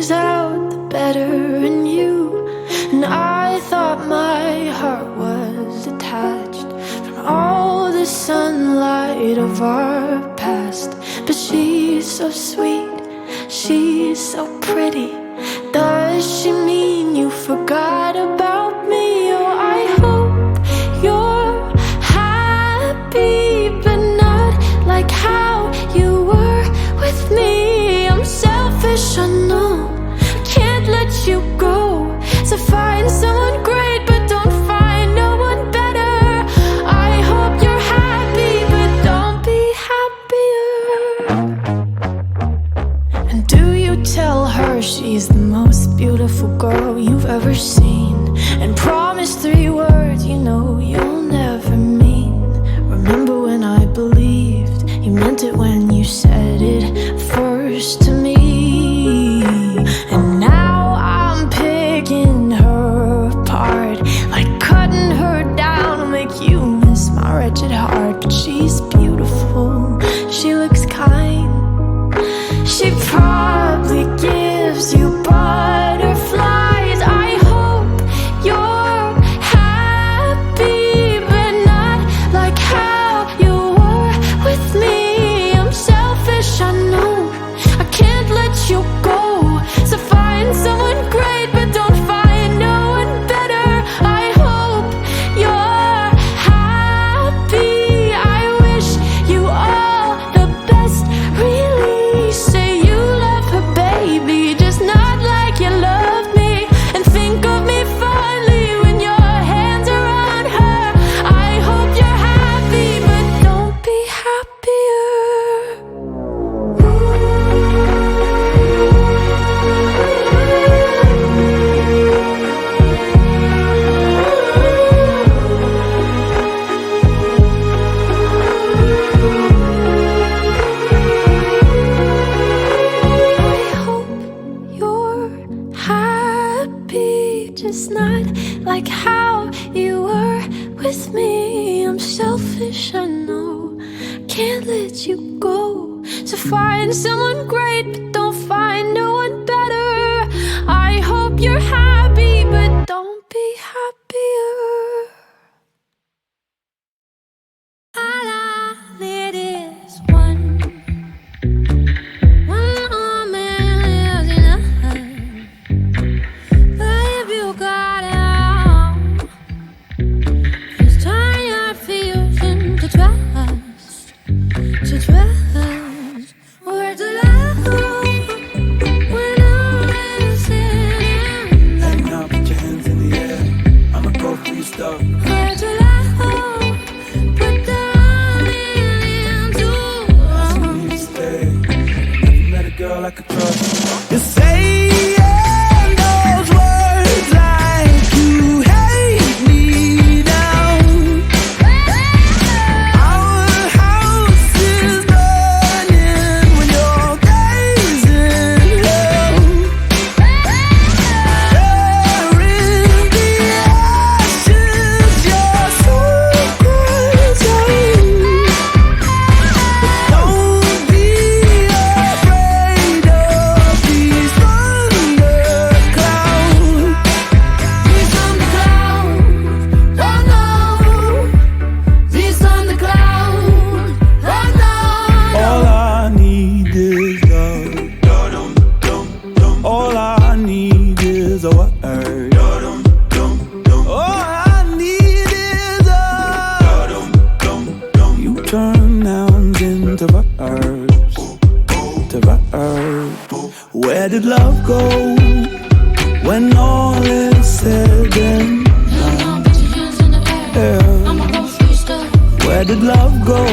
things out, the better in you. And I thought my heart was detached from all the sunlight of our past. But she's so sweet, she's so pretty. Does she mean you forgot about me? Oh, I hope you're happy, but not like how you were with me. I'm selfish, I know, can't let you go. So find someone great, but don't find no one better. I hope you're happy, but don't be happier. And do you tell her she's the most beautiful girl you've ever seen? And promise 3 words you know you'll never mean. Remember when I believed you meant it when you said it first to me. And now I'm picking her apart, like cutting her down to make you miss my wretched heart. But she's beautiful, she looks kind, she probably gives you butterflies. I hope you're happy, but not like how you were with me. I'm selfish, I know, I can't let you go. So find someone great, but don't find no one better. I hope you're happy, I wish you all the best. Really say you love her, baby, just not like you love me. And think of me fondly when your hands are on her. I hope you're happy, but don't be happier. I hope you're happy, just not like how you were with me. I'm selfish, I know, can't let you go. So find someone great, but don't find no one better. I hope you're happy, but don't be happier. All I need is one man is enough. But if you got it all, just turn your fears into trust. To trust, where to love when I'm missing. Hey, now put your hands in the air, I'ma go for your stuff. Where to love, put the running into. Ask me to stay, never met a girl I could trust. You're saying those words like you hate me now. Our house is burning when you're gazing hell. Burying the ashes, your secrets are. Don't be afraid of these thunderclouds. These thunderclouds, oh no. These thunderclouds, oh no. All I need is love. All I need is a word. All I need is you turn nouns into verbs. To verbs. Where did love go when all is said and Now put your hands in the air, done? I'ma go for your stuff. Where did love go